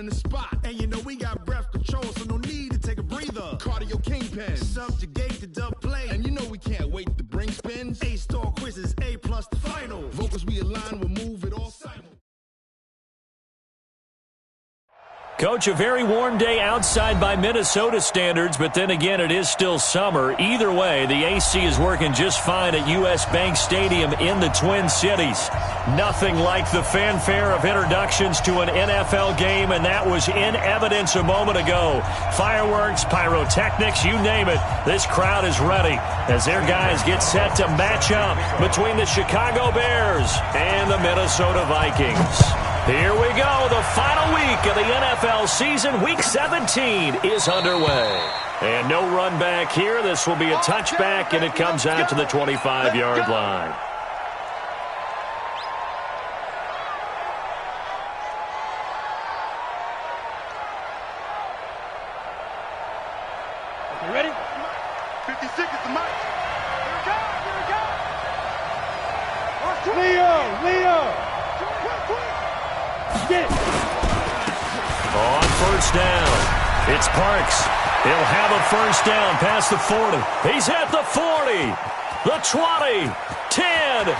in the spot. And you know we got breath control, so no need to take a breather. Cardio kingpin, subjugate the dub play. And you know we can't wait to bring spins. A-star quizzes, A+ the final. Vocals we align, we'll move it all simul. Coach, a very warm day outside by Minnesota standards, but then again, it is still summer. Either way, the AC is working just fine at U.S. Bank Stadium in the Twin Cities. Nothing like the fanfare of introductions to an NFL game, and that was in evidence a moment ago. Fireworks, pyrotechnics, you name it. This crowd is ready as their guys get set to match up between the Chicago Bears and the Minnesota Vikings. Here we go. The final week of the NFL season. Week 17 is underway. And no run back here. This will be a touchback, and it comes out to the 25-yard line. You ready? 56 is the mic. Here we go. Leo. Get it. On first down, it's Parks. He'll have a first down past the 40. He's at the 40, the 20, 10.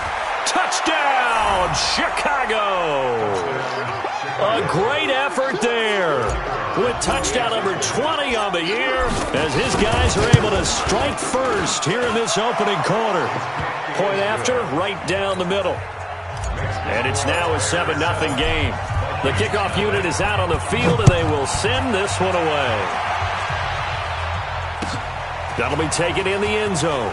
Touchdown, Chicago. A great effort there with touchdown number 20 on the year as his guys are able to strike first here in this opening quarter. Point after, right down the middle. And it's now a 7-0 game. The kickoff unit is out on the field, and they will send this one away. That'll be taken in the end zone.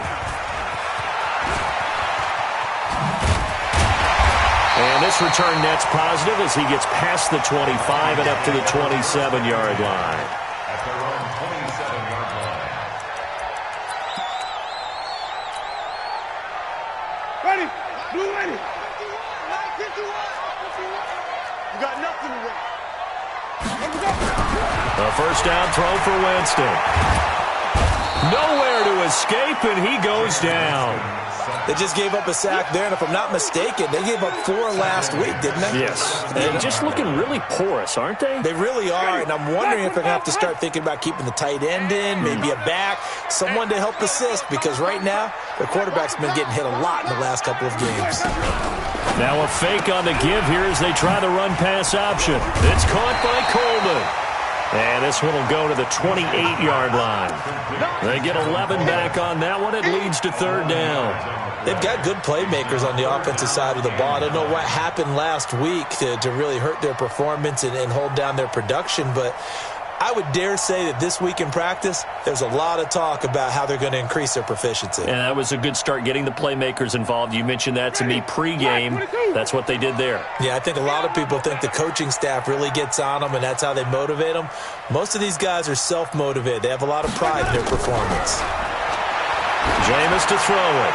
And this return net's positive as he gets past the 25 and up to the 27-yard line. At their own 27-yard line. Ready. Blue ready. You got nothing to win. A first down throw for Winston. Nowhere to escape, and he goes down. They just gave up a sack there, and if I'm not mistaken, they gave up 4 last week, didn't they? Yes. They're just looking really porous, aren't they? They really are, and I'm wondering if they're going to have to start thinking about keeping the tight end in, maybe a back, someone to help assist, because right now, their quarterback's been getting hit a lot in the last couple of games. Now a fake on the give here as they try the run-pass option. It's caught by Coleman. And this one will go to the 28-yard line. They get 11 back on that one. It leads to third down. They've got good playmakers on the offensive side of the ball. I don't know what happened last week to really hurt their performance and hold down their production, but I would dare say that this week in practice, there's a lot of talk about how they're going to increase their proficiency. And that was a good start getting the playmakers involved. You mentioned that to me pregame. That's what they did there. Yeah, I think a lot of people think the coaching staff really gets on them, and that's how they motivate them. Most of these guys are self-motivated. They have a lot of pride in their performance. Jameis to throw it.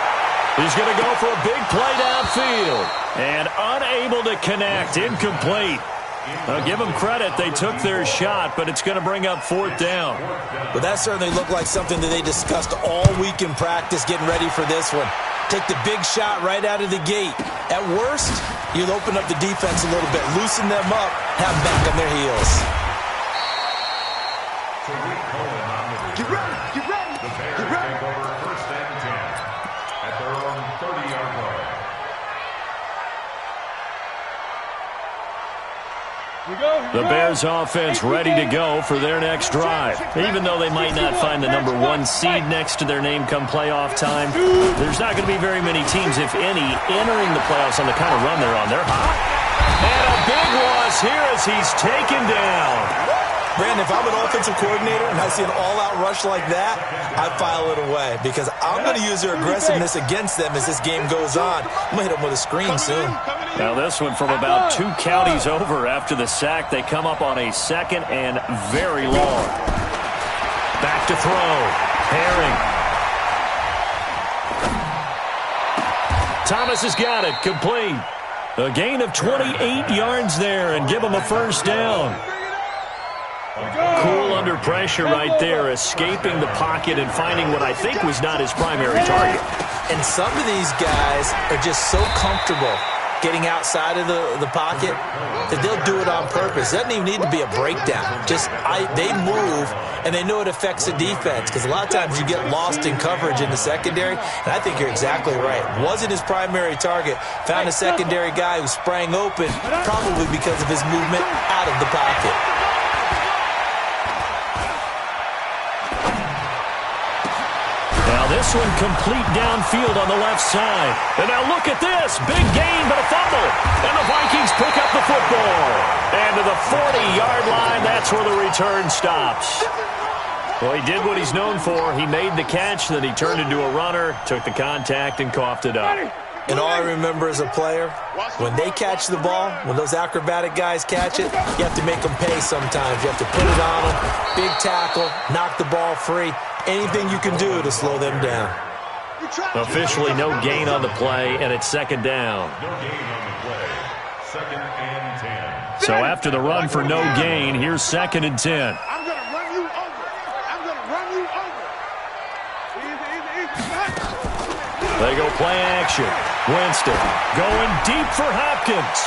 He's going to go for a big play downfield. And unable to connect. Incomplete. I'll give them credit. They took their shot, but it's going to bring up fourth down. But that certainly looked like something that they discussed all week in practice, getting ready for this one. Take the big shot right out of the gate. At worst, you'll open up the defense a little bit, loosen them up, have them back on their heels. Get ready. Get ready. The Bears take over first and 10 at their own 30-yard line. The Bears offense ready to go for their next drive. Even though they might not find the number 1 seed next to their name come playoff time, there's not going to be very many teams, if any, entering the playoffs on the kind of run they're on. They're hot. And a big loss here as he's taken down. Brandon, if I'm an offensive coordinator and I see an all-out rush like that, I file it away because I'm going to use their aggressiveness against them as this game goes on. I'm going to hit them with a screen soon. Now this one from about 2 counties over after the sack. They come up on a second and very long. Back to throw. Herring. Thomas has got it. Complete. A gain of 28 yards there and give him a first down. Cool under pressure right there, escaping the pocket and finding what I think was not his primary target. And some of these guys are just so comfortable getting outside of the pocket, that they'll do it on purpose. It doesn't even need to be a breakdown. They move, and they know it affects the defense, because a lot of times you get lost in coverage in the secondary, and I think you're exactly right. Wasn't his primary target. Found a secondary guy who sprang open, probably because of his movement out of the pocket. This one complete downfield on the left side. And now look at this. Big gain, but a fumble. And the Vikings pick up the football. And to the 40-yard line, that's where the return stops. Well, he did what he's known for. He made the catch, then he turned into a runner, took the contact, and coughed it up. And all I remember as a player, when they catch the ball, when those acrobatic guys catch it, you have to make them pay sometimes. You have to put it on them, big tackle, knock the ball free. Anything you can do to slow them down. Officially no gain on the play, and it's second down. No gain on the play. Second and 10. So after the run for no gain, here's second and 10. I'm going to run you over. I'm going to run you over. They go play action. Winston going deep for Hopkins.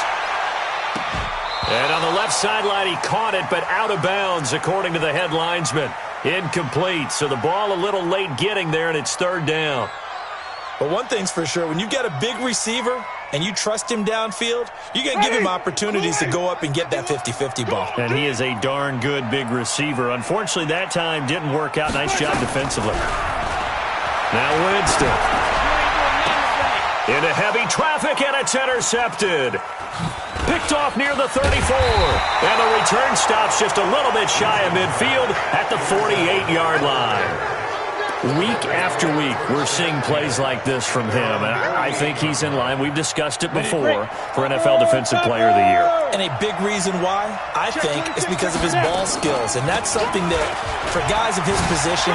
And on the left sideline, he caught it, but out of bounds, according to the head linesman. Incomplete, so the ball a little late getting there, and it's third down. But one thing's for sure, when you got a big receiver and you trust him downfield, you're going to give him opportunities to go up and get that 50-50 ball. And he is a darn good big receiver. Unfortunately, that time didn't work out. Nice job defensively. Now Winston. Into heavy traffic, and it's intercepted. Picked off near the 34. And the return stops just a little bit shy of midfield at the 48-yard line. Week after week, we're seeing plays like this from him. And I think he's in line. We've discussed it before for NFL Defensive Player of the Year. And a big reason why, I think, is because of his ball skills. And that's something that, for guys of his position,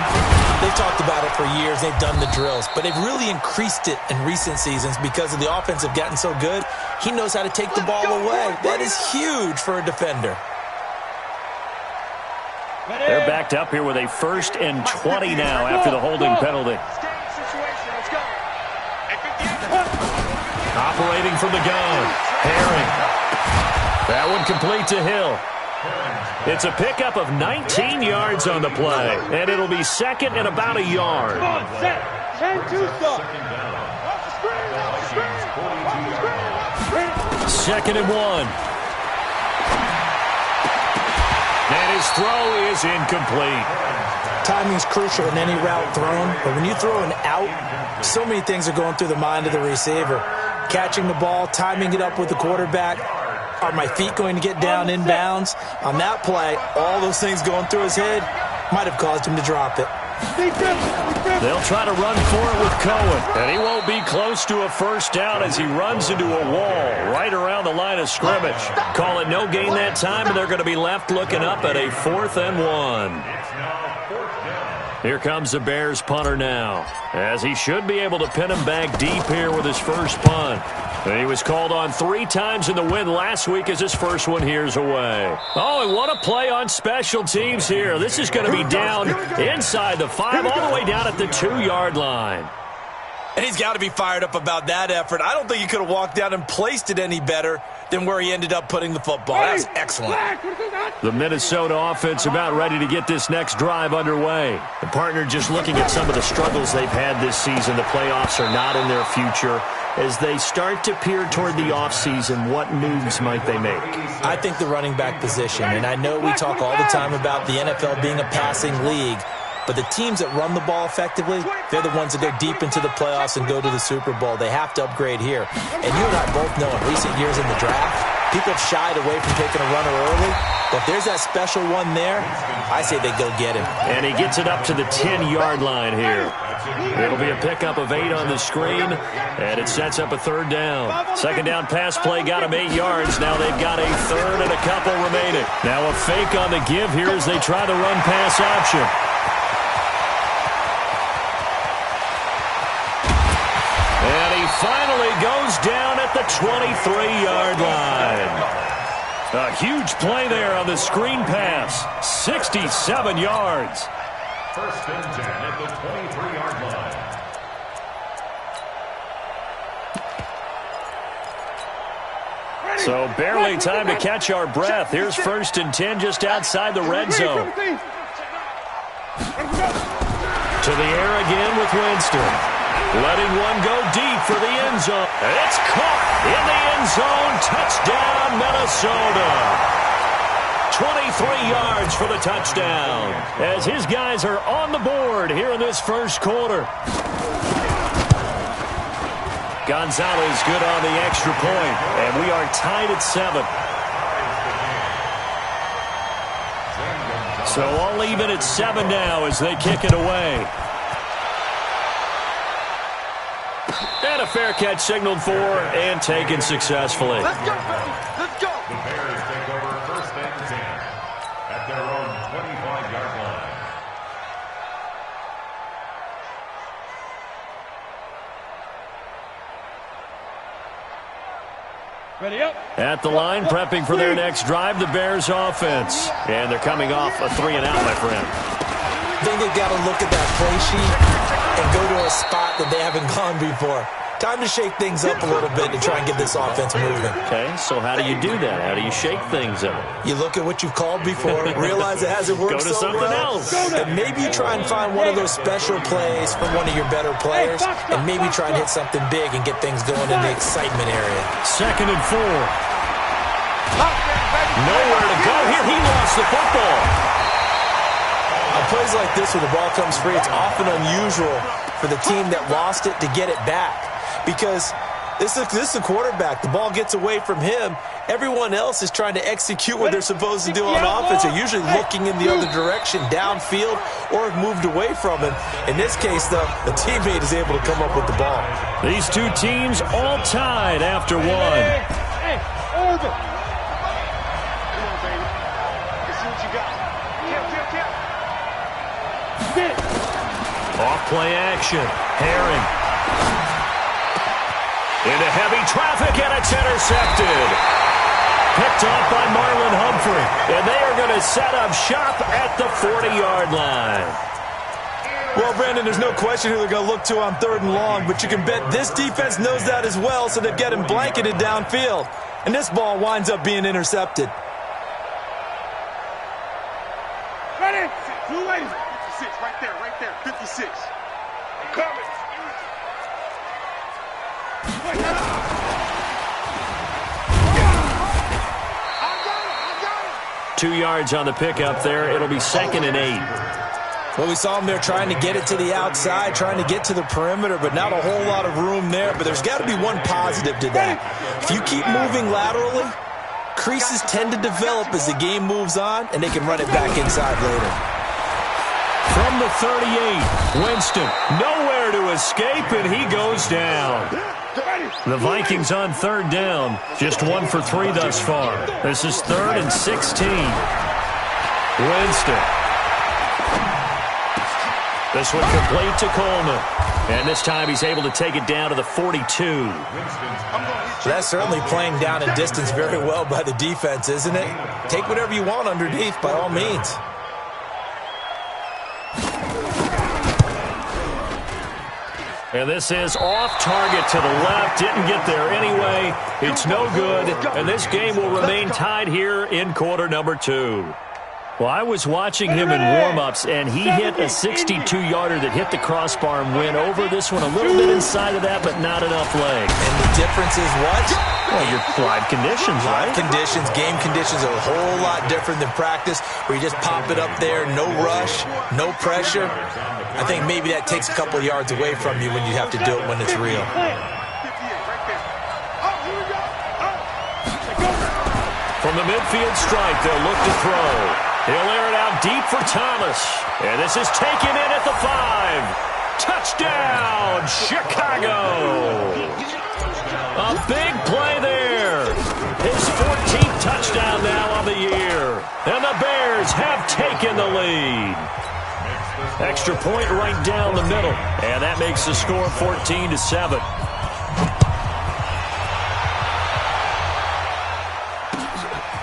they've talked about it for years. They've done the drills. But they've really increased it in recent seasons because of the offense have gotten so good. He knows how to take the ball away. That is huge for a defender. They're backed up here with a 1st and 20 now after the holding penalty. Operating from the gun. Herring. That one complete to Hill. It's a pickup of 19 yards on the play, and it'll be second and about a yard. Second and 1. And his throw is incomplete. Timing is crucial in any route thrown, but when you throw an out, so many things are going through the mind of the receiver. Catching the ball, timing it up with the quarterback. Are my feet going to get down in bounds? On that play, all those things going through his head might have caused him to drop it. They'll try to run for it with Cohen, and he won't be close to a first down as he runs into a wall right around the line of scrimmage. Call it no gain that time, and they're going to be left looking up at a 4th and 1. Here comes the Bears punter now, as he should be able to pin him back deep here with his first punt. And he was called on 3 times in the win last week as his first one here's away. Oh, and what a play on special teams here. This is going to be down inside the 5 all the way down at the 2-yard line. And he's got to be fired up about that effort. I don't think he could have walked down and placed it any better than where he ended up putting the football. That was excellent. The Minnesota offense about ready to get this next drive underway. The partner just looking at some of the struggles they've had this season. The playoffs are not in their future. As they start to peer toward the offseason, what moves might they make? I think the running back position, and I know we talk all the time about the NFL being a passing league, but the teams that run the ball effectively, they're the ones that go deep into the playoffs and go to the Super Bowl. They have to upgrade here. And you and I both know in recent years in the draft, people have shied away from taking a runner early. But if there's that special one there, I say they go get him. And he gets it up to the 10-yard line here. It'll be a pickup of 8 on the screen, and it sets up a 3rd down. Second down pass play got him 8 yards. Now they've got a 3rd and a couple remaining. Now a fake on the give here as they try the run-pass option. And he finally goes down at the 23-yard line. A huge play there on the screen pass. 67 yards. 1st and 10 at the 23-yard line. So barely time to catch our breath. Here's 1st and 10 just outside the red zone. To the air again with Winston. Letting one go deep for the end zone. It's caught in the end zone. Touchdown, Minnesota. 23 yards for the touchdown. As his guys are on the board here in this first quarter. Gonzalez good on the extra point. And we are tied at 7. So all even at 7 now as they kick it away. And a fair catch signaled for and taken successfully. Let's go, baby. Let's go. The Bears take over 1st and 10 at their own 25-yard line. Ready up. At the line, prepping for their next drive, the Bears offense. And they're coming off a 3-and-out, my friend. I think they've got to look at that play sheet and go to a spot that they haven't gone before. Time to shake things up a little bit to try and get this offense moving. Okay, so how do you do that? How do you shake things up? You look at what you've called before, realize it hasn't worked Go to so something well, else. and maybe you try and find one of those special plays from one of your better players, and maybe try and hit something big and get things going in the excitement area. 2nd and 4. Nowhere to go here. He lost the football. On plays like this where the ball comes free, it's often unusual for the team that lost it to get it back. Because this is a quarterback. The ball gets away from him. Everyone else is trying to execute what they're supposed to do on offense. They're usually looking in the other direction, downfield, or have moved away from him. In this case, though, the teammate is able to come up with the ball. These two teams all tied after 1. Hey, over. Come on, baby. Let's see what you got. Get it. Off play action. Herring. Into heavy traffic, and it's intercepted. Picked off by Marlon Humphrey. And they are going to set up shop at the 40-yard line. Well, Brandon, there's no question who they're going to look to on 3rd and long, but you can bet this defense knows that as well, so they're getting blanketed downfield. And this ball winds up being intercepted. Ready? Blue ladies. 56, right there, 56. I'm coming. 2 yards on the pickup there. It'll be 2nd and 8. Well, we saw him there trying to get it to the outside, trying to get to the perimeter, but not a whole lot of room there. But there's got to be one positive to that. If you keep moving laterally, creases tend to develop as the game moves on, and they can run it back inside later. From the 38, Winston nowhere to escape, and he goes down. The Vikings on 3rd down, just 1 for 3 thus far. This is 3rd and 16. Winston. This one complete to Coleman. And this time he's able to take it down to the 42. That's certainly playing down in distance very well by the defense, isn't it? Take whatever you want underneath, by all means. And this is off target to the left. Didn't get there anyway. It's no good. And this game will remain tied here in quarter number 2. Well, I was watching him in warm-ups, and he hit a 62-yarder that hit the crossbar and went over. This one a little bit inside of that, but not enough leg. And the difference is what? Well, your live conditions, right? Live conditions, game conditions are a whole lot different than practice, where you just pop it up there, no rush, no pressure. I think maybe that takes a couple yards away from you when you have to do it when it's real. From the midfield stripe, they'll look to throw. He'll air it out deep for Thomas. And this is taken in at the 5. Touchdown, Chicago. A big play there. His 14th touchdown now on the year. And the Bears have taken the lead. Extra point right down the middle. And that makes the score 14-7.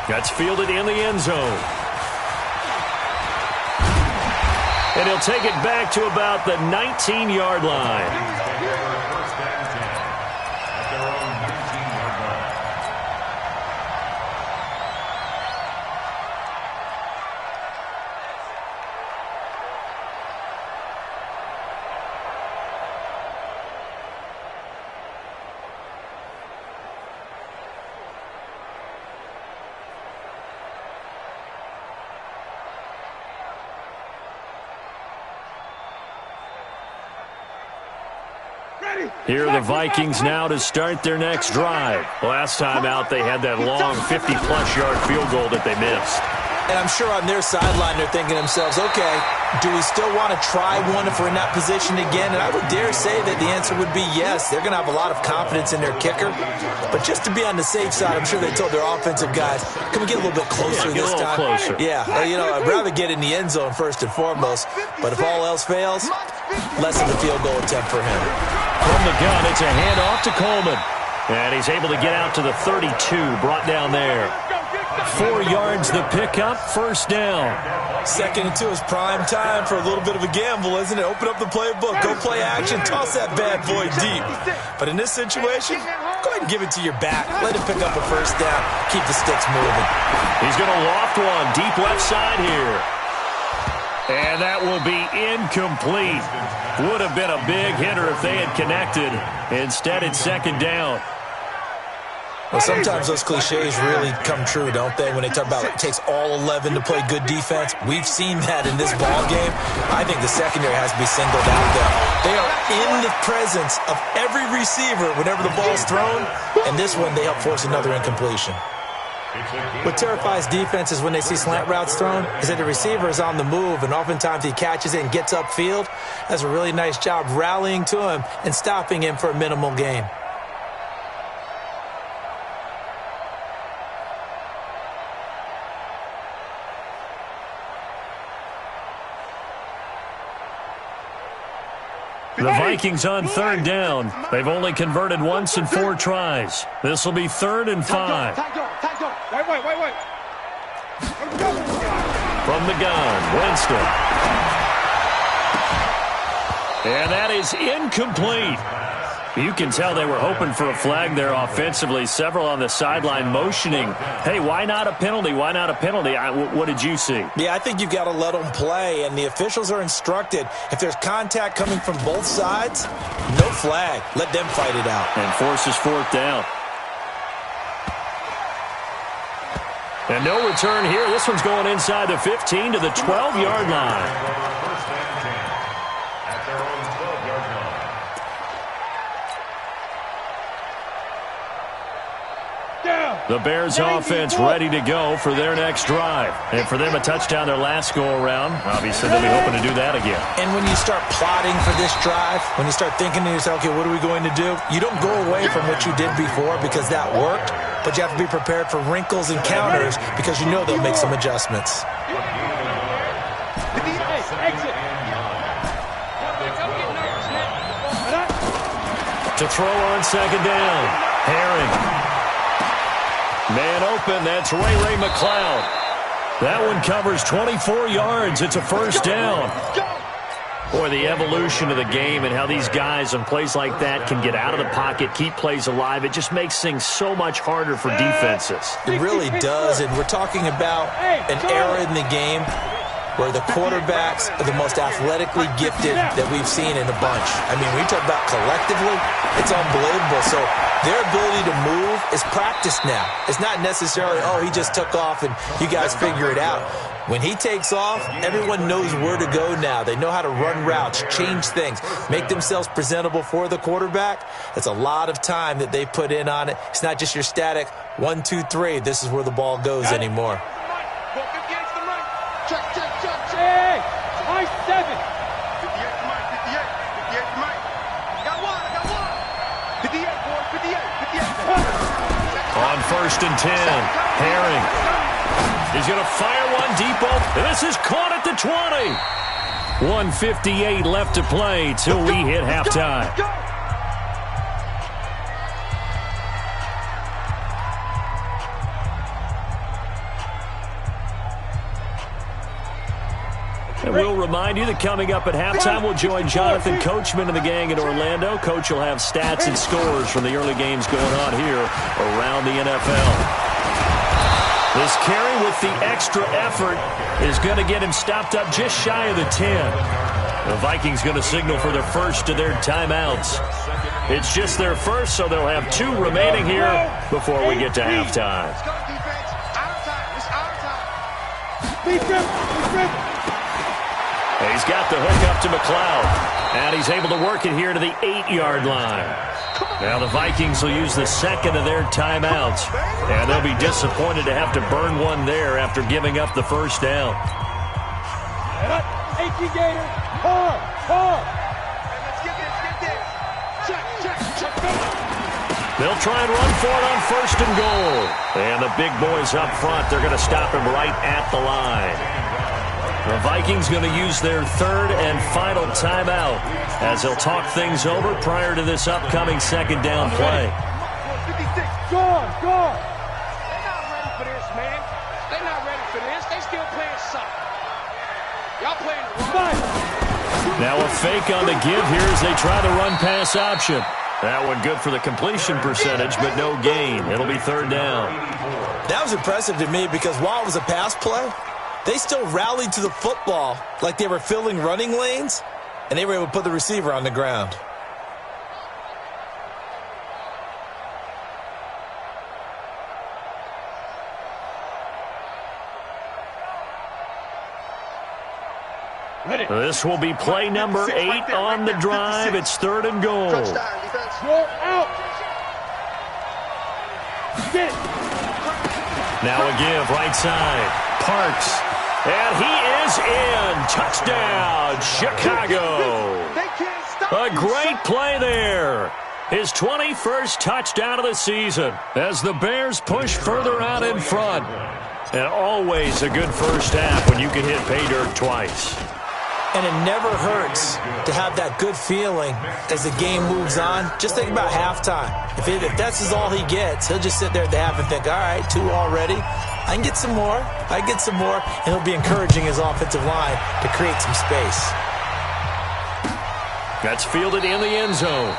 That's fielded in the end zone. And he'll take it back to about the 19-yard line. Here are the Vikings now to start their next drive. Last time out, they had that long 50-plus yard field goal that they missed. And I'm sure on their sideline they're thinking to themselves, okay, do we still want to try one if we're in that position again? And I would dare say that the answer would be yes. They're going to have a lot of confidence in their kicker. But just to be on the safe side, I'm sure they told their offensive guys, can we get a little bit closer this time? Closer. Yeah, I'd rather get in the end zone first and foremost. But if all else fails, less of the field goal attempt for him. From the gun, it's a handoff to Coleman. And he's able to get out to the 32, brought down there. 4 yards the pickup, first down. 2nd and 2 is prime time for a little bit of a gamble, isn't it? Open up the playbook, go play action, toss that bad boy deep. But in this situation, go ahead and give it to your back. Let him pick up a first down. Keep the sticks moving. He's going to loft one deep left side here. And that will be incomplete. Would have been a big hitter if they had connected. Instead, it's 2nd down. Well, sometimes those cliches really come true, don't they? When they talk about it takes all 11 to play good defense. We've seen that in this ball game. I think the secondary has to be singled out, though. They are in the presence of every receiver whenever the ball's thrown, and this one they help force another incompletion. What terrifies defenses when they see slant routes thrown is that the receiver is on the move, and oftentimes he catches it and gets upfield. Does a really nice job rallying to him and stopping him for a minimal gain. The Vikings on 3rd down. They've only converted once in 4 tries. This will be 3rd and 5. Wait. From the gun, Winston. And that is incomplete. You can tell they were hoping for a flag there offensively. Several on the sideline motioning, hey, why not a penalty? Why not a penalty? What did you see? Yeah, I think you've got to let them play, and the officials are instructed. If there's contact coming from both sides, no flag. Let them fight it out. And forces 4th down. And no return here. This one's going inside the 15 to the 12-yard line. The Bears offense ready to go for their next drive. And for them, a touchdown their last go-around. Obviously, they'll be hoping to do that again. And when you start plotting for this drive, when you start thinking to yourself, okay, what are we going to do? You don't go away from what you did before because that worked, but you have to be prepared for wrinkles and counters because you know they'll make some adjustments. To throw on 2nd down, Herring. Man open, that's Ray McCloud. That one covers 24 yards. It's a first down. Boy, the evolution of the game and how these guys on plays like that can get out of the pocket, keep plays alive, it just makes things so much harder for defenses. It really does, and we're talking about an era in the game where the quarterbacks are the most athletically gifted that we've seen in a bunch. I mean, when you talk about collectively, it's unbelievable. So their ability to move is practiced now. It's not necessarily, oh, he just took off and you guys figure it out. When he takes off, everyone knows where to go now. They know how to run routes, change things, make themselves presentable for the quarterback. It's a lot of time that they put in on it. It's not just your static 1, 2, 3. This is where the ball goes anymore. Hey, high 7. 58 to Mike, 58 to Mike. Got one. 58, boy, 58. On 1st and 10, Herring. He's going to fire one deep off, and this is caught at the 20. 1:58 left to play till we hit halftime. And we'll remind you that coming up at halftime, we'll join Jonathan Coachman and the gang in Orlando. Coach will have stats and scores from the early games going on here around the NFL. This carry with the extra effort is going to get him stopped up just shy of the 10. The Vikings going to signal for their first of their timeouts. It's just their first, so they'll have 2 remaining here before we get to halftime. Let's go, defense. Our time. It's our time. Defense. He's got the hook up to McCloud. And he's able to work it here to the 8-yard line. Now the Vikings will use the second of their timeouts. And they'll be disappointed to have to burn one there after giving up the first down. They'll try and run for it on first and goal. And the big boys up front, they're going to stop him right at the line. The Vikings going to use their third and final timeout as they'll talk things over prior to this upcoming second down play. They're not ready for this, man. They're not ready for this. They still playing soccer. Y'all playing the wrong. Now a fake on the give here as they try the run-pass option. That one good for the completion percentage, but no gain. It'll be third down. That was impressive to me because while it was a pass play, they still rallied to the football like they were filling running lanes, and they were able to put the receiver on the ground. This will be play number 8 on the drive. It's third and goal. Now a give, right side. Parks. And he is in. Touchdown, Chicago. A great play there. His 21st touchdown of the season as the Bears push further out in front. And always a good first half when you can hit pay dirt twice. And it never hurts to have that good feeling as the game moves on. Just think about halftime. If that's all he gets, he'll just sit there at the half and think, all right, 2 already. I can get some more. I can get some more. And he'll be encouraging his offensive line to create some space. That's fielded in the end zone.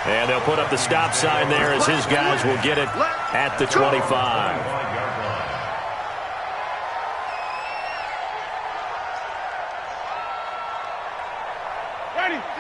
And they'll put up the stop sign there as his guys will get it at the 25.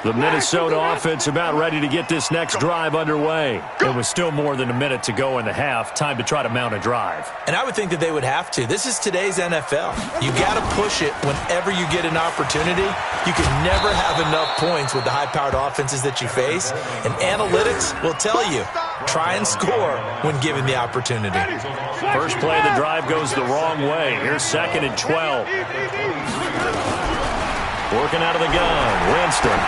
The Minnesota offense about ready to get this next drive underway. It was still more than a minute to go in the half. Time to try to mount a drive. And I would think that they would have to. This is today's NFL. You got to push it whenever you get an opportunity. You can never have enough points with the high-powered offenses that you face. And analytics will tell you, try and score when given the opportunity. First play of the drive goes the wrong way. Here's second and 12. Working out of the gun, Winston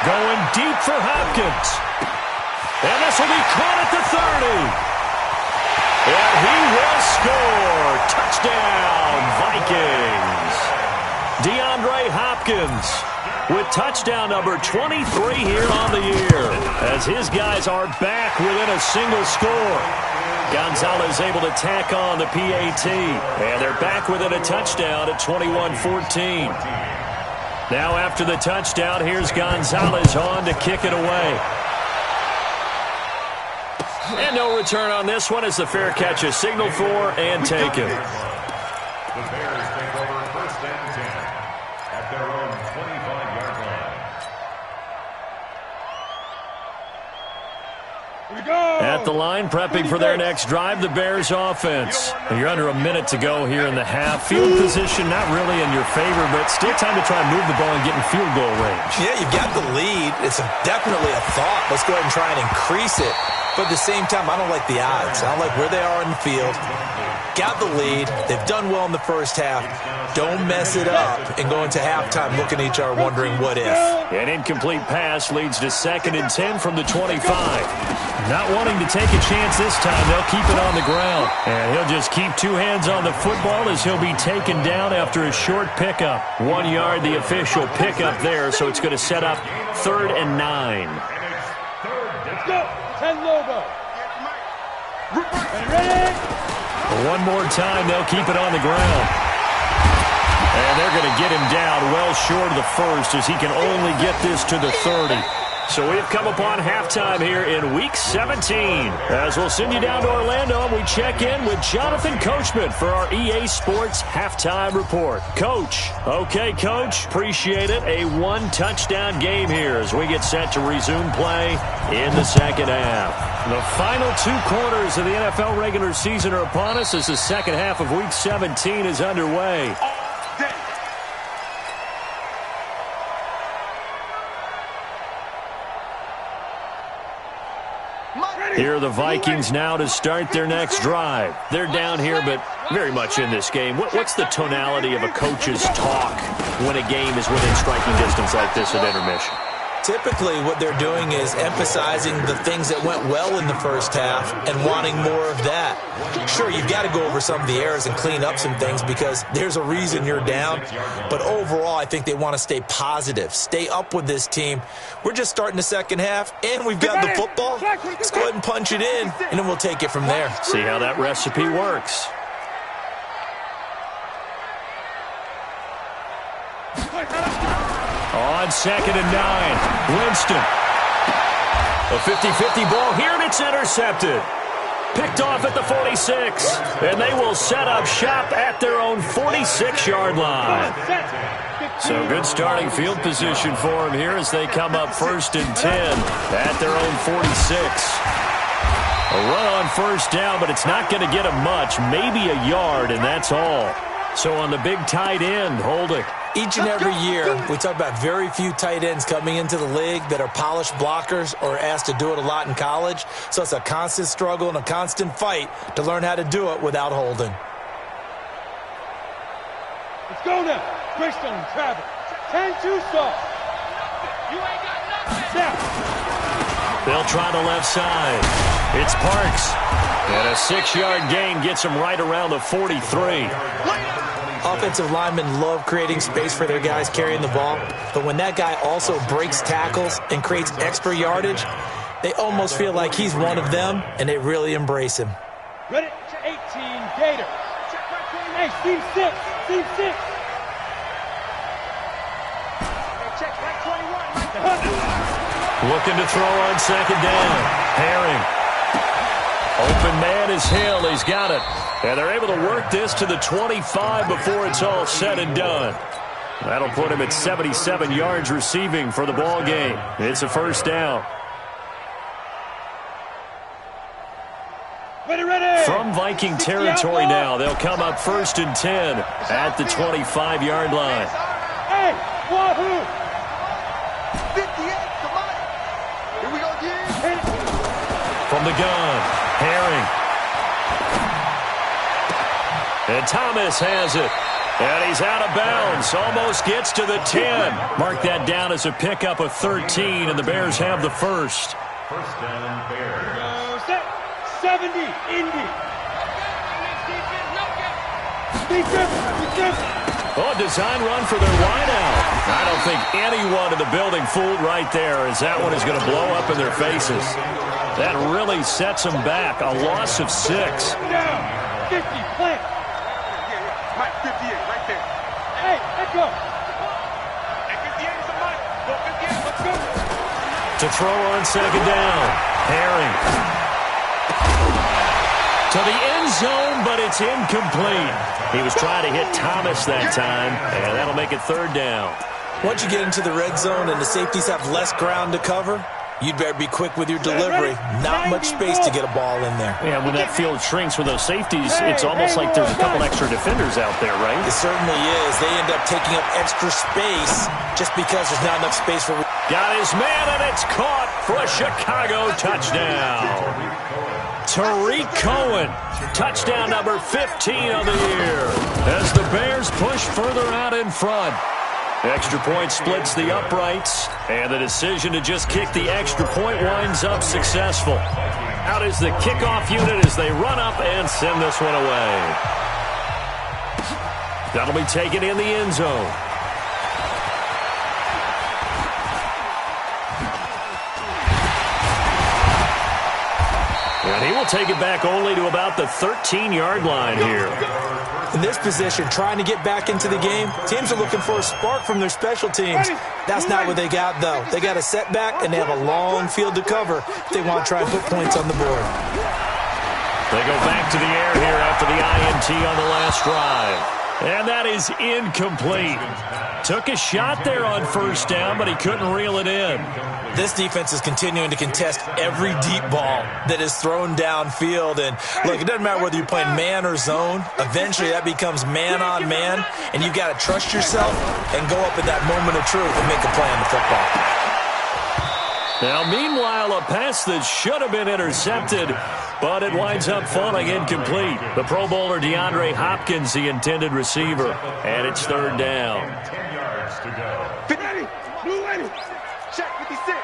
going deep for Hopkins. And this will be caught at the 30. And he will score. Touchdown, Vikings. DeAndre Hopkins with touchdown number 23 here on the year as his guys are back within a single score. Gonzalez able to tack on the PAT. And they're back within a touchdown at 21-14. Now after the touchdown, here's Gonzalez on to kick it away. And no return on this one as the fair catch is signaled for and taken. The Bears take over first and 10 at their own 25-yard line. At the line, prepping for their next drive, the Bears offense. You're under a minute to go here in the half. Field position not really in your favor, but still time to try and move the ball and get in field goal range. Yeah, you've got the lead. It's definitely a thought. Let's go ahead and try and increase it. But at the same time, I don't like the odds. I don't like where they are in the field. Got the lead. They've done well in the first half. Don't mess it up and go into halftime looking at each other wondering what if. An incomplete pass leads to second and 10 from the 25. Not wanting to take a chance this time, they'll keep it on the ground. And he'll just keep 2 hands on the football as he'll be taken down after a short pickup. 1 yard, the official pickup there, so it's going to set up third and 9. Let's go. 10 logo. Ready? One more time, they'll keep it on the ground. And they're going to get him down well short of the first as he can only get this to the 30. So we've come upon halftime here in Week 17. As we'll send you down to Orlando, and we check in with Jonathan Coachman for our EA Sports Halftime Report. Coach. Okay, Coach. Appreciate it. A 1-touchdown game here as we get set to resume play in the second half. The final 2 quarters of the NFL regular season are upon us as the second half of Week 17 is underway. Here are the Vikings now to start their next drive. They're down here, but very much in this game. What's the tonality of a coach's talk when a game is within striking distance like this at intermission? Typically, what they're doing is emphasizing the things that went well in the first half and wanting more of that. Sure, you've got to go over some of the errors and clean up some things because there's a reason you're down. But overall, I think they want to stay positive, stay up with this team. We're just starting the second half, and we've got the football. Let's go ahead and punch it in, and then we'll take it from there. See how that recipe works. On 2nd and 9, Winston. A 50-50 ball here, and it's intercepted. Picked off at the 46, and they will set up shop at their own 46-yard line. So good starting field position for them here as they come up 1st and 10 at their own 46. A run on first down, but it's not going to get them much, maybe a yard, and that's all. So on the big tight end, Holding. Each and every year, we talk about very few tight ends coming into the league that are polished blockers or asked to do it a lot in college. So it's a constant struggle and a constant fight to learn how to do it without holding. Let's go now. Greystone, Travis. 10-2 start. You ain't got nothing. They'll try the left side. It's Parks. And a 6-yard gain gets him right around the 43. Offensive linemen love creating space for their guys carrying the ball, but when that guy also breaks tackles and creates extra yardage, they almost feel like he's one of them, and they really embrace him. Ready? 18, Gator. Hey, Steve 6. Steve 6. Check back 21. Looking to throw on 2nd down. Herring. Open man is Hill. He's got it. And they're able to work this to the 25 before it's all said and done. That'll put him at 77 yards receiving for the ball game. It's a 1st down. Ready. From Viking territory now, they'll come up 1st and 10 at the 25-yard line. Hey, wahoo! 58, come on. Here we go again. From the gun, Herring. And Thomas has it. And he's out of bounds. Almost gets to the 10. Mark that down as a pickup of 13, and the Bears have the first. 1st down, Bears. Set. 70, Indy. Defense. Oh, a design run for their wideout. I don't think anyone in the building fooled right there, as that one is going to blow up in their faces. That really sets them back. A loss of 6. Down. 50, plant. Mike, 58, right there. Hey, let's go. Hey, 58 is a Mike. Go 58, let's go. To throw on 2nd down. Herring. To the end zone, but it's incomplete. He was trying to hit Thomas that time, and that'll make it 3rd down. Once you get into the red zone and the safeties have less ground to cover, you'd better be quick with your delivery. Not much space to get a ball in there. Yeah, when that field shrinks with those safeties, it's almost like there's a couple extra defenders out there, right? It certainly is. They end up taking up extra space just because there's not enough space for... Got his man, and it's caught for a Chicago touchdown. Tariq Cohen, touchdown number 15 of the year, as the Bears push further out in front. Extra point splits the uprights, and the decision to just kick the extra point winds up successful. Out is the kickoff unit as they run up and send this one away. That'll be taken in the end zone. And he will take it back only to about the 13-yard line here. In this position, trying to get back into the game, teams are looking for a spark from their special teams. That's not what they got, though. They got a setback, and they have a long field to cover if they want to try and put points on the board. They go back to the air here after the INT on the last drive. And that is incomplete. Took a shot there on 1st down, but he couldn't reel it in. This defense is continuing to contest every deep ball that is thrown downfield. And, look, it doesn't matter whether you're playing man or zone. Eventually, that becomes man-on-man, and you've got to trust yourself and go up at that moment of truth and make a play on the football. Now, meanwhile, a pass that should have been intercepted, but it winds up falling incomplete. The Pro Bowler DeAndre Hopkins, the intended receiver, and it's third down. 10 yards to go. 50, blue ready. Check 56.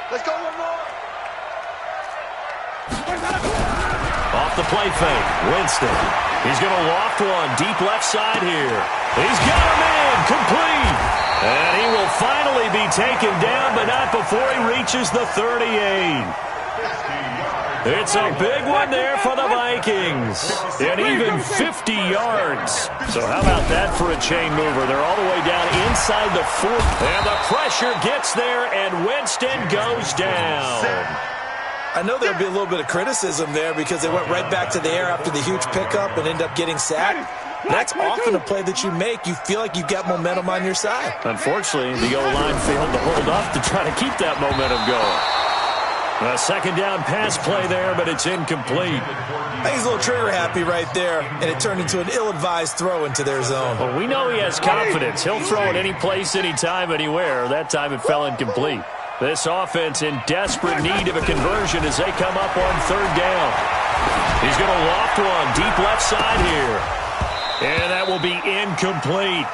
Let's go one more. Off the play fake, Winston. He's going to loft one deep left side here. He's got a man, complete. And he will finally be taken down, but not before he reaches the 38. It's a big one there for the Vikings. And even 50 yards. So how about that for a chain mover? They're all the way down inside the 4. And the pressure gets there, and Winston goes down. I know there'd be a little bit of criticism there because they went right back to the air after the huge pickup and ended up getting sacked. That's often a play that you make. You feel like you've got momentum on your side. Unfortunately, the O-line failed to hold up to try to keep that momentum going. A second down pass play there, but it's incomplete. I think he's a little trigger happy right there, and it turned into an ill-advised throw into their zone. Well, we know he has confidence. He'll throw it any place, anytime, anywhere. That time it fell incomplete. This offense in desperate need of a conversion as they come up on third down. He's going to loft one deep left side here. And that will be incomplete.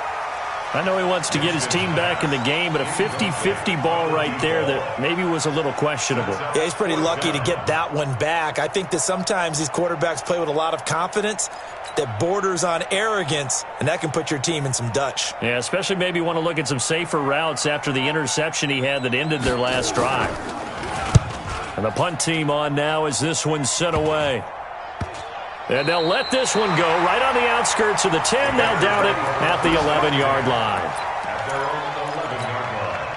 I know he wants to get his team back in the game, but a 50-50 ball right there that maybe was a little questionable. Yeah, he's pretty lucky to get that one back. I think that sometimes these quarterbacks play with a lot of confidence that borders on arrogance, and that can put your team in some Dutch. Yeah, especially maybe want to look at some safer routes after the interception he had that ended their last drive. And the punt team on now as this one's sent away. And they'll let this one go right on the outskirts of the 10. They'll down it at the 11-yard line. At their own 11-yard line.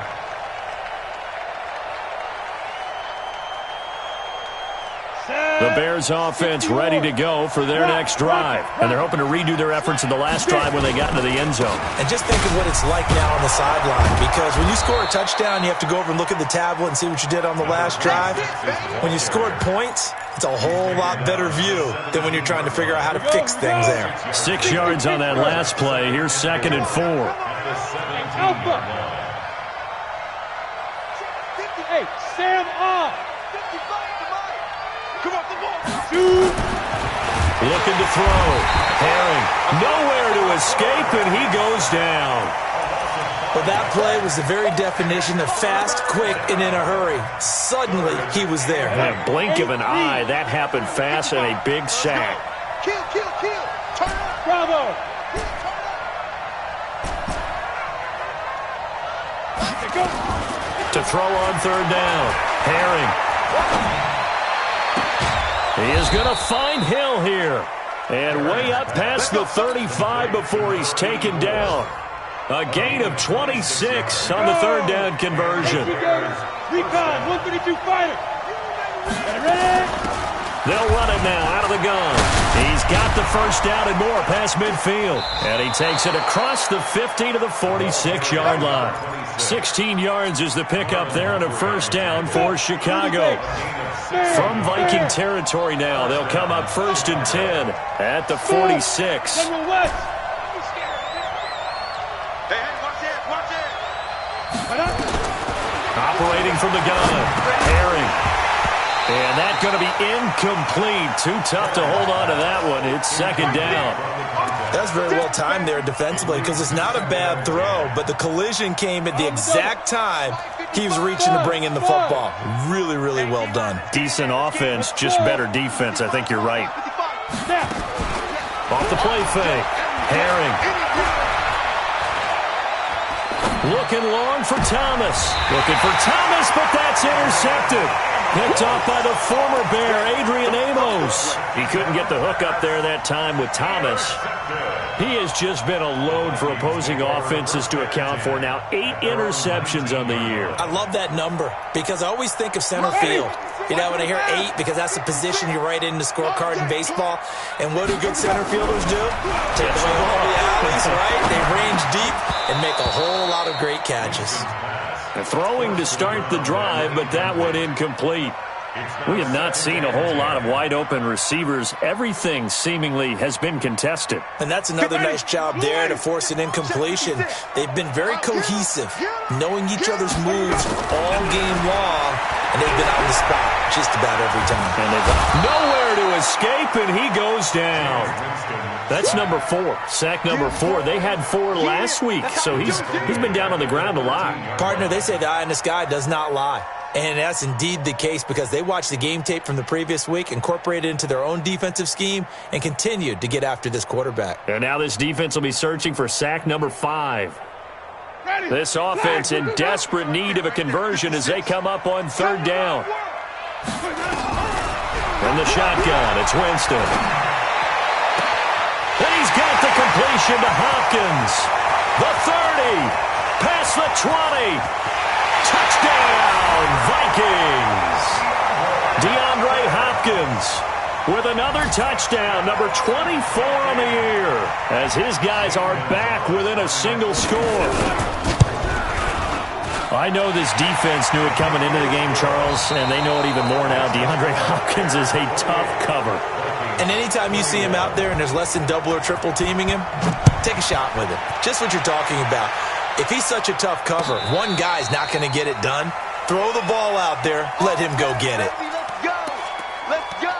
The Bears offense ready to go for their next drive. And they're hoping to redo their efforts in the last drive when they got into the end zone. And just think of what it's like now on the sideline, because when you score a touchdown, you have to go over and look at the tablet and see what you did on the last drive. When you scored points, it's a whole lot better view than when you're trying to figure out how to fix things there. 6 yards on that last play. Here's 2nd and 4. Alpha. 58. Sam off. 55. Come on, the ball. Looking to throw. Herring. Nowhere to escape, and he goes down. Well, that play was the very definition of fast, quick, and in a hurry. Suddenly, he was there. In a blink of an eye, that happened fast and a big sack. Kill. Turn up. Bravo. To throw on third down. Herring. He is going to find Hill here. And way up past the 35 before he's taken down. A gain of 26 on the third down conversion. Recon, 132 fighter. They'll run it now out of the gun. He's got the first down and more past midfield. And he takes it across the 50 to the 46-yard line. 16 yards is the pickup there and a first down for Chicago. From Viking territory now, they'll come up 1st and 10 at the 46. Operating from the gun, Herring. And that's going to be incomplete. Too tough to hold on to that one. It's 2nd down. That's very well timed there defensively because it's not a bad throw, but the collision came at the exact time he was reaching to bring in the football. Really, really well done. Decent offense, just better defense. I think you're right. Off the play fake. Herring. Looking long for Thomas. Looking for Thomas, but that's intercepted. Picked off by the former Bear, Adrian Amos. He couldn't get the hook up there that time with Thomas. He has just been a load for opposing offenses to account for. Now 8 interceptions on the year. I love that number because I always think of center field. You know, when I hear 8, because that's the position you write in the scorecard in baseball. And what do good center fielders do? Take away all the alleys, right? They range deep and make a whole lot of great catches. Throwing to start the drive, but that one incomplete. We have not seen a whole lot of wide-open receivers. Everything seemingly has been contested. And that's another nice job there to force an incompletion. They've been very cohesive, knowing each other's moves all game long, and they've been on the spot just about every time. And they've got nowhere to escape, and he goes down. That's number 4, sack number 4. They had 4 last week, so he's been down on the ground a lot. Partner, they say the eye in the sky does not lie. And that's indeed the case because they watched the game tape from the previous week, incorporated it into their own defensive scheme, and continued to get after this quarterback. And now this defense will be searching for sack number 5. This offense in desperate need of a conversion as they come up on 3rd down. From the shotgun, it's Winston. And he's got the completion to Hopkins. The 30, past the 20. Touchdown, Vikings! DeAndre Hopkins with another touchdown, number 24 on the year, as his guys are back within a single score. I know this defense knew it coming into the game, Charles, and they know it even more now. DeAndre Hopkins is a tough cover. And anytime you see him out there and there's less than double or triple teaming him, take a shot with it. Just what you're talking about. If he's such a tough cover, one guy's not going to get it done. Throw the ball out there. Let him go get it. Let's go. Let's go.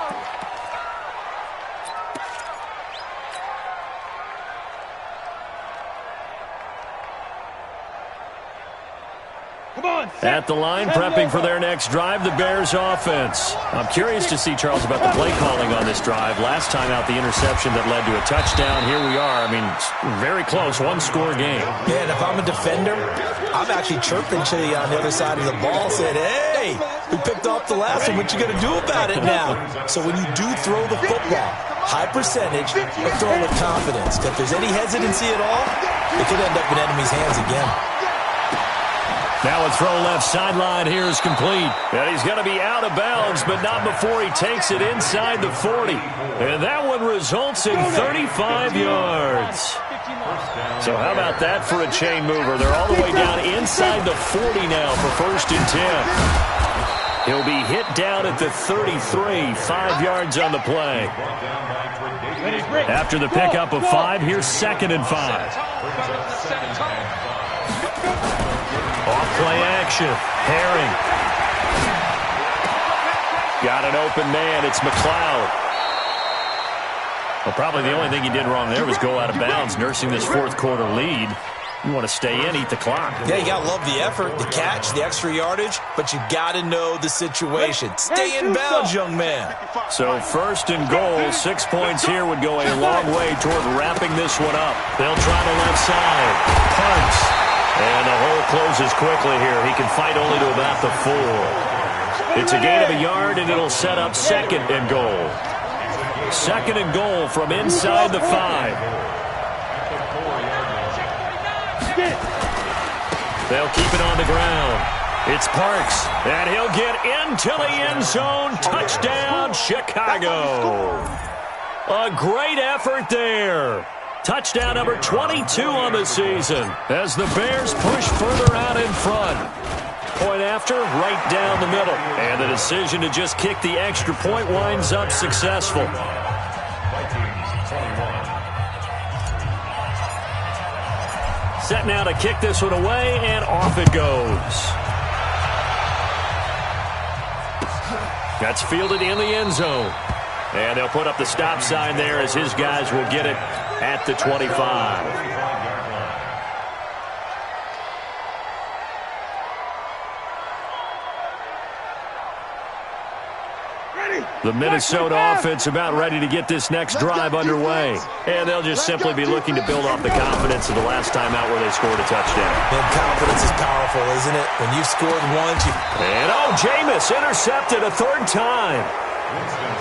Come on. At the line, prepping for their next drive, the Bears offense. I'm curious to see, Charles, about the play calling on this drive. Last time out, the interception that led to a touchdown. Here we are. I mean, very close, one-score game. Yeah, and if I'm a defender, I'm actually chirping to you on the other side of the ball, saying, hey, we picked off the last one. What you going to do about it now? So when you do throw the football, high percentage, but throw it with confidence. If there's any hesitancy at all, it could end up in enemy's hands again. Now a throw left sideline here is complete. And he's going to be out of bounds, but not before he takes it inside the 40. And that one results in 35 yards. So how about that for a chain mover? They're all the way down inside the 40 now for 1st and 10. He'll be hit down at the 33, 5 yards on the play. After the pickup of 5, here's 2nd and 5. Off-play action. Herring. Got an open man. It's McLeod. Well, probably the only thing he did wrong there was go out of bounds, nursing this 4th quarter lead. You want to stay in, eat the clock. Yeah, you got to love the effort, the catch, the extra yardage, but you got to know the situation. Stay in bounds, young man. So 1st and goal, 6 points here would go a long way toward wrapping this one up. They'll try the left side. Parks. And the hole closes quickly here. He can fight only to about the 4. It's a gain of a yard, and it'll set up 2nd and goal. 2nd and goal from inside the 5. They'll keep it on the ground. It's Parks, and he'll get into the end zone. Touchdown, Chicago. A great effort there. Touchdown number 22 on the season as the Bears push further out in front. Point after, right down the middle. And the decision to just kick the extra point winds up successful. Set now to kick this one away, and off it goes. That's fielded in the end zone. And they'll put up the stop sign there as his guys will get it at the 25. The Minnesota offense about ready to get this next drive underway. And they'll just simply be looking to build off the confidence of the last time out where they scored a touchdown. And confidence is powerful, isn't it? When you've scored once, And Jameis intercepted a 3rd time.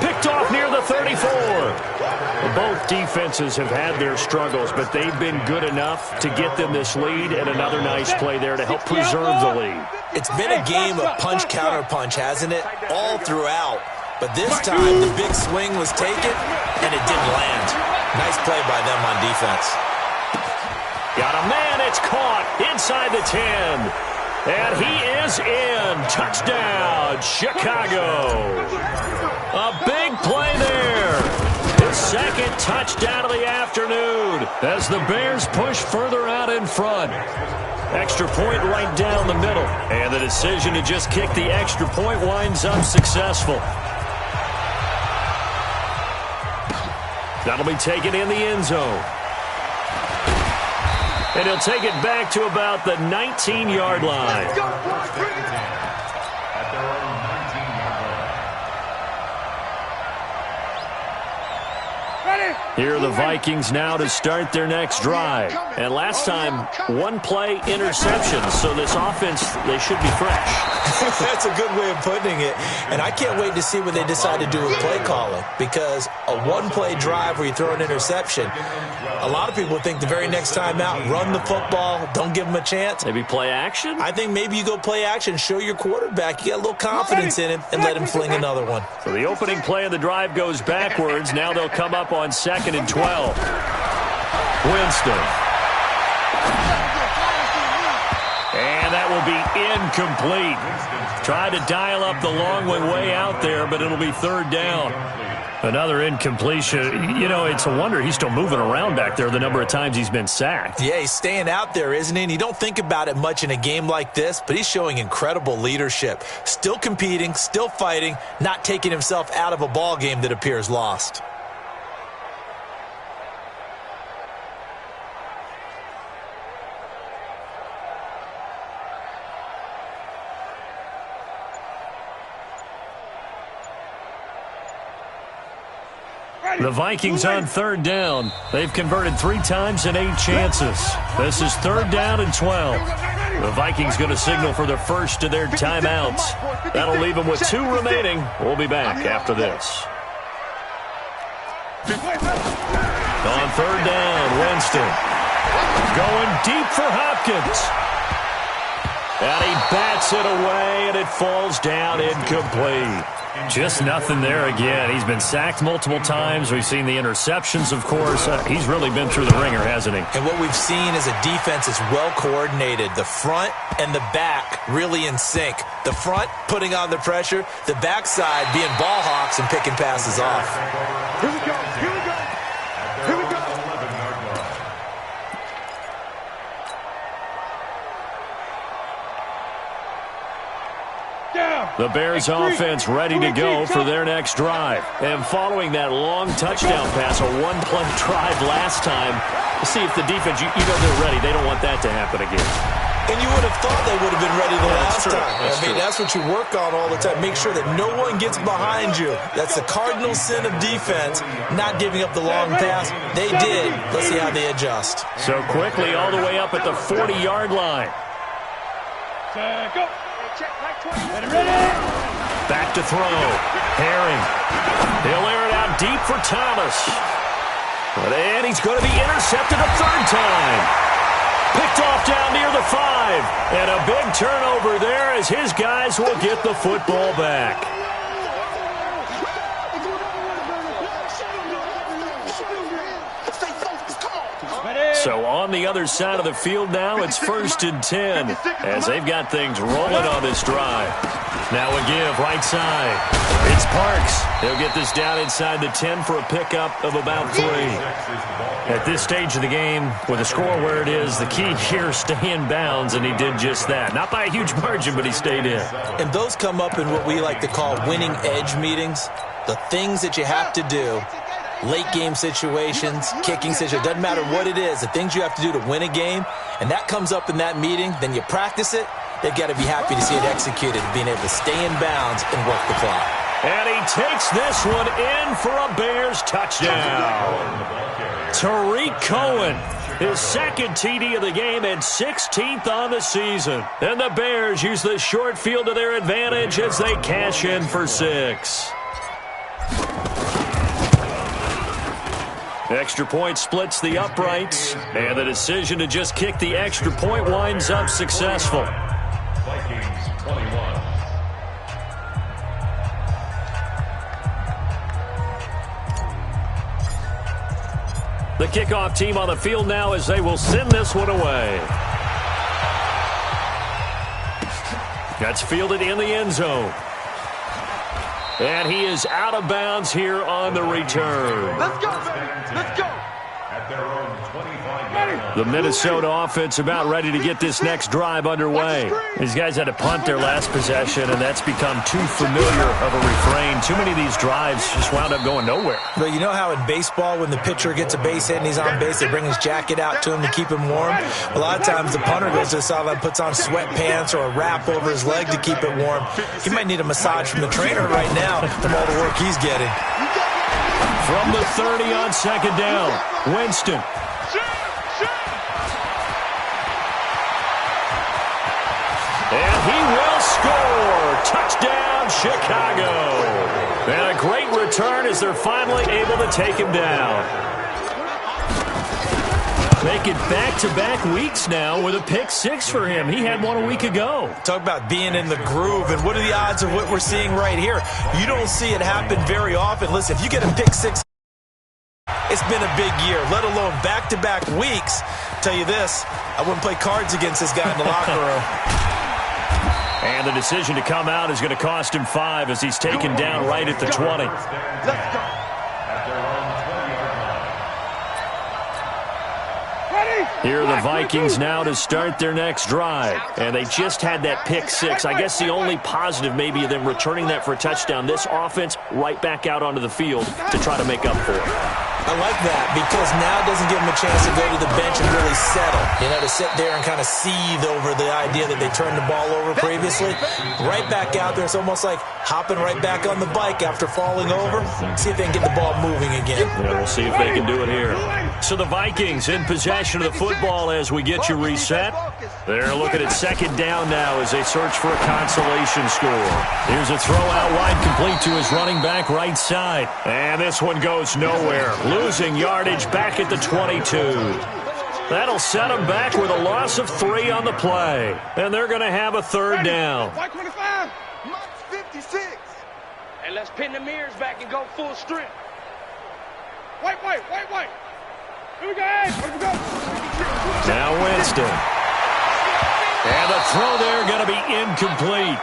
Picked off near the 34. Both defenses have had their struggles, but they've been good enough to get them this lead, and another nice play there to help preserve the lead. It's been a game of punch-counter-punch, hasn't it? All throughout. But this time, the big swing was taken, and it didn't land. Nice play by them on defense. Got a man. It's caught inside the 10. And he is in. Touchdown, Chicago. A big play there. His second touchdown of the afternoon as the Bears push further out in front. Extra point right down the middle. And the decision to just kick the extra point winds up successful. That'll be taken in the end zone. And he'll take it back to about the 19-yard line. At their own 19-yard line. Here are the Vikings now to start their next drive. And last time, one play interception. So this offense, they should be fresh. That's a good way of putting it. And I can't wait to see what they decide to do with play calling. Because a one-play drive where you throw an interception, a lot of people think the very next time out, run the football, don't give them a chance. Maybe play action? I think maybe you go play action, show your quarterback, you get a little confidence in him, and let him fling another one. So the opening play of the drive goes backwards. Now they'll come up on 2nd and 12. Winston. And that will be incomplete. Tried to dial up the long one way out there, but it'll be 3rd down. Another incompletion. You know, it's a wonder he's still moving around back there the number of times he's been sacked. Yeah, he's staying out there, isn't he? And you don't think about it much in a game like this, but he's showing incredible leadership. Still competing, still fighting, not taking himself out of a ball game that appears lost. The Vikings on 3rd down. They've converted 3 times in 8 chances. This is 3rd down and 12. The Vikings going to signal for their first of their timeouts. That'll leave them with 2 remaining. We'll be back after this. On 3rd down, Winston. Going deep for Hopkins. And he bats it away, and it falls down incomplete. Just nothing there again. He's been sacked multiple times. We've seen the interceptions, of course. He's really been through the ringer, hasn't he? And what we've seen is a defense is well coordinated. The front and the back really in sync. The front putting on the pressure. The backside being ball hawks and picking passes off. Here we go. Here we go. Here we go. The Bears offense ready to go for their next drive. And following that long touchdown pass, a one-play drive last time, to see if the defense, you know they're ready. They don't want that to happen again. And you would have thought they would have been ready the last time. That's what you work on all the time. Make sure that no one gets behind you. That's the cardinal sin of defense, not giving up the long pass. They did. Let's see how they adjust. So quickly all the way up at the 40-yard line. Go. Back to throw. Herring. He'll air it out deep for Thomas. And he's going to be intercepted a 3rd time. Picked off down near the 5. And a big turnover there as his guys will get the football back. So on the other side of the field now, it's 1st and 10 as they've got things rolling on this drive. Now a give right side. It's Parks. He'll get this down inside the 10 for a pickup of about 3. At this stage of the game, with the score where it is, the key here is stay in bounds, and he did just that. Not by a huge margin, but he stayed in. And those come up in what we like to call winning edge meetings. The things that you have to do. Late game situations, kicking situations, doesn't matter what it is, the things you have to do to win a game, and that comes up in that meeting, then you practice it, they've got to be happy to see it executed, being able to stay in bounds and work the clock. And he takes this one in for a Bears touchdown. Tariq Cohen, his 2nd TD of the game and 16th on the season. And the Bears use the short field to their advantage as they cash in for 6. Extra point splits the uprights, and the decision to just kick the extra point winds up successful. Vikings 21. The kickoff team on the field now as they will send this one away. That's fielded in the end zone. And he is out of bounds here on the return. Let's go, baby. Let's go. At their own 25-yard line. The Minnesota offense about ready to get this next drive underway. These guys had to punt their last possession, and that's become too familiar of a refrain. Too many of these drives just wound up going nowhere. But you know how in baseball, when the pitcher gets a base hit and he's on base, they bring his jacket out to him to keep him warm? A lot of times the punter goes to the sideline, puts on sweatpants or a wrap over his leg to keep it warm. He might need a massage from the trainer right now from all the work he's getting. From the 30 on second down, Winston. And he will score. Touchdown, Chicago. And a great return as they're finally able to take him down. Make it back-to-back weeks now with a pick six for him. He had one a week ago. Talk about being in the groove, and what are the odds of what we're seeing right here? You don't see it happen very often. Listen, if you get a pick six, it's been a big year, let alone back-to-back weeks. Tell you this, I wouldn't play cards against this guy in the locker room. And the decision to come out is going to cost him 5 as he's taken down right at the 20. Let's go. Here are the Vikings now to start their next drive. And they just had that pick six. I guess the only positive maybe of them returning that for a touchdown. This offense right back out onto the field to try to make up for it. I like that because now it doesn't give them a chance to go to the bench and really settle. You know, to sit there and kind of seethe over the idea that they turned the ball over previously. Right back out there. It's almost like hopping right back on the bike after falling over. See if they can get the ball moving again. Yeah, we'll see if they can do it here. So the Vikings in possession of the football as we get you reset. They're looking at second down now as they search for a consolation score. Here's a throw out wide complete to his running back right side. And this one goes nowhere. Losing yardage back at the 22. That'll set them back with a loss of 3 on the play. And they're going to have a third down. White 25. Max 56. And let's pin the mirrors back and go full strength. White. Here we go. Here we go. Now Winston. And the throw there going to be incomplete.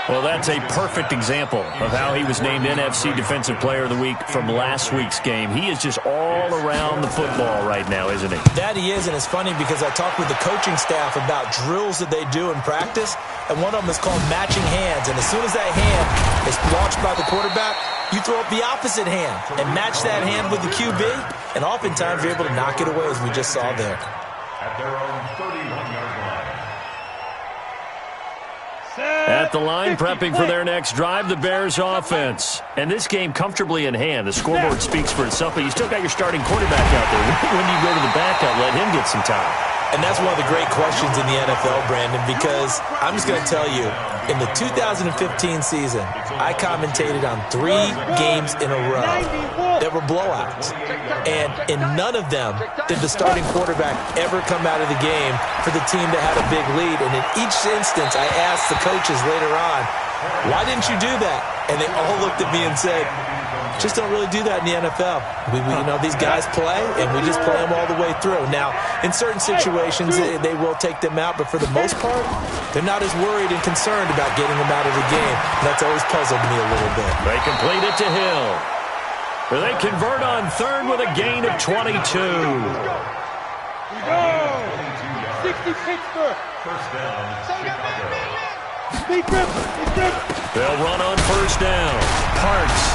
Well, that's a perfect example of how he was named NFC Defensive Player of the Week from last week's game. He is just all around the football right now, isn't he? That he is, and it's funny because I talked with the coaching staff about drills that they do in practice, and one of them is called matching hands. And as soon as that hand is launched by the quarterback, you throw up the opposite hand and match that hand with the QB, and oftentimes you're able to knock it away, as we just saw there. At their own 31-yard line. At the line, prepping for their next drive, the Bears offense. And this game comfortably in hand. The scoreboard speaks for itself, but you still got your starting quarterback out there. When do you go to the backup, let him get some time? And that's one of the great questions in the NFL, Brandon, because I'm just going to tell you, in the 2015 season, I commentated on 3 games in a row that were blowouts. And in none of them did the starting quarterback ever come out of the game for the team that had a big lead. And in each instance, I asked the coaches later on, why didn't you do that? And they all looked at me and said, just don't really do that in the NFL. You know, these guys play, and we just play them all the way through. Now, in certain situations, they will take them out, but for the most part, they're not as worried and concerned about getting them out of the game. And that's always puzzled me a little bit. They complete it to Hill. They convert on third with a gain of 22. 60 Pittsburgh. First down, Chicago. They'll run on first down. Parks.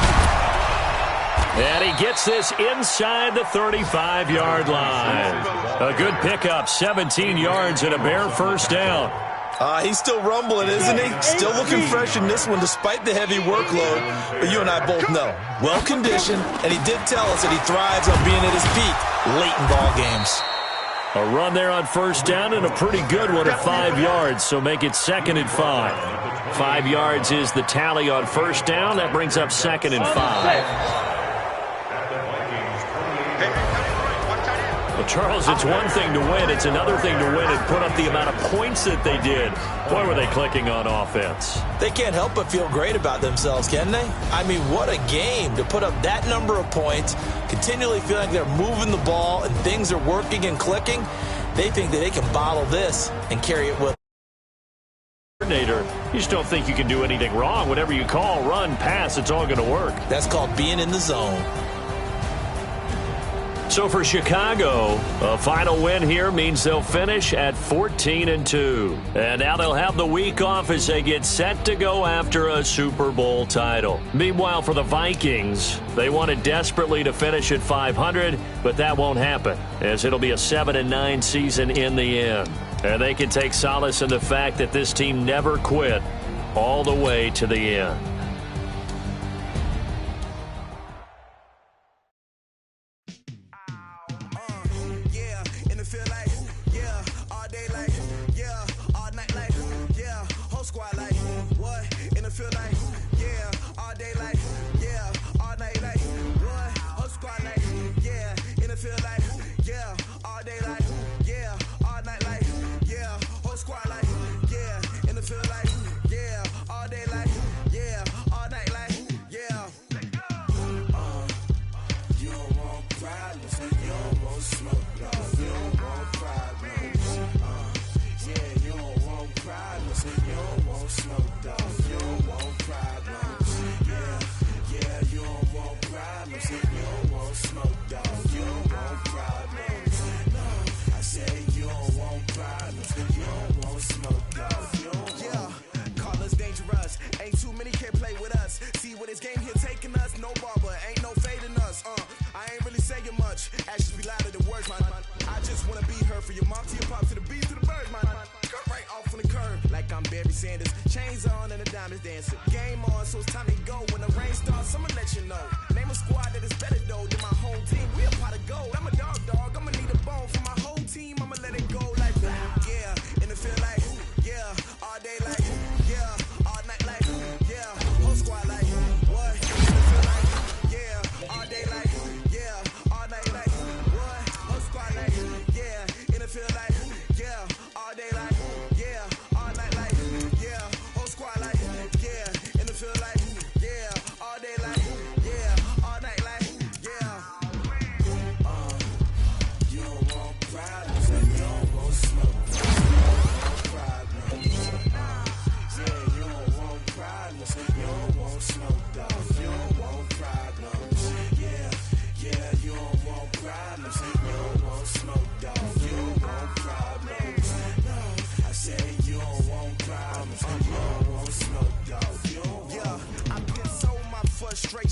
And he gets this inside the 35-yard line. A good pickup, 17 yards and a Bear first down. He's still rumbling, isn't he? Still looking fresh in this one despite the heavy workload. But you and I both know, well-conditioned, and he did tell us that he thrives on being at his peak late in ball games. A run there on first down and a pretty good one at 5 yards, so make it 2nd and 5. 5 yards is the tally on first down. That brings up 2nd and 5. Well, Charles, it's one thing to win. It's another thing to win and put up the amount of points that they did. Boy, were they clicking on offense. They can't help but feel great about themselves, can they? I mean, what a game to put up that number of points, continually feeling like they're moving the ball and things are working and clicking. They think that they can bottle this and carry it with coordinator, you just don't think you can do anything wrong. Whatever you call, run, pass, it's all going to work. That's called being in the zone. So for Chicago, a final win here means they'll finish at 14-2. And now they'll have the week off as they get set to go after a Super Bowl title. Meanwhile, for the Vikings, they wanted desperately to finish at 500, but that won't happen, as it'll be a 7-9 season in the end. And they can take solace in the fact that this team never quit all the way to the end.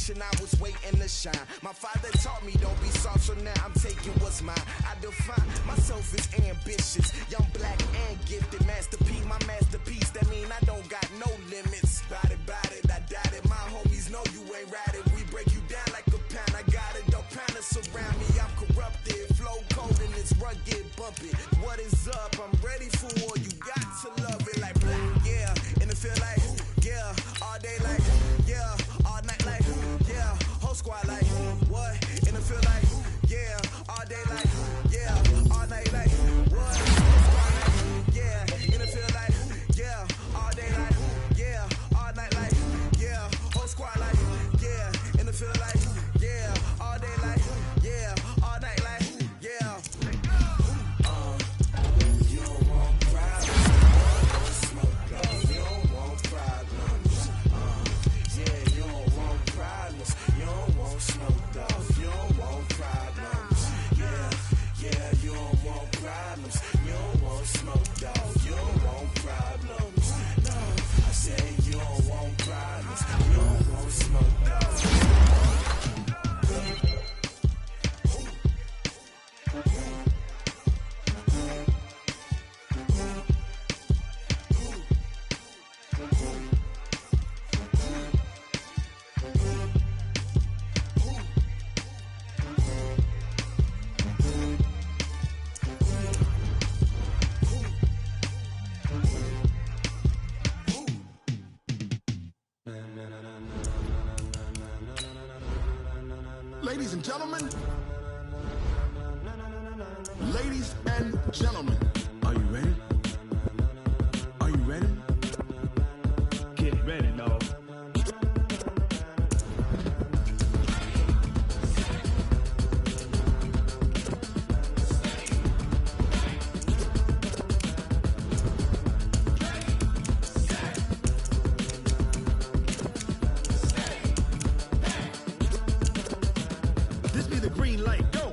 I was waiting to shine. My father taught me don't be soft, so now I'm taking what's mine. I define myself as ambitious, young, black, and gifted. Master P, my masterpiece. That mean I don't got no limits. Bout it, I doubt it. My homies know you ain't ratted. We break you down like a pound. I got it, don't pound us around me. I'm corrupted, flow cold and it's rugged, bumpy. What is up? I'm ready for war. You got to love it like black, yeah. And it feel like, yeah, all day like, yeah, all night like, yeah, whole squad like, what? And it feel like, yeah, all day like, yeah, all night like, what? Whole squad like, yeah, and it feel like, yeah, all day like, yeah, all night like, yeah, whole squad like, yeah, and it feel like, yeah, all day like, yeah, all night like, yeah. You don't want problems, you don't want problems. Yeah, you don't want problems, you don't want smoke dog, you don't want problems. Yeah, you don't want problems, you don't want smoke dog, you don't want problems. No, I say you don't want problems, you don't want smoke dog. Ladies and gentlemen, are you ready? Are you ready? Get ready, dog. green light, go.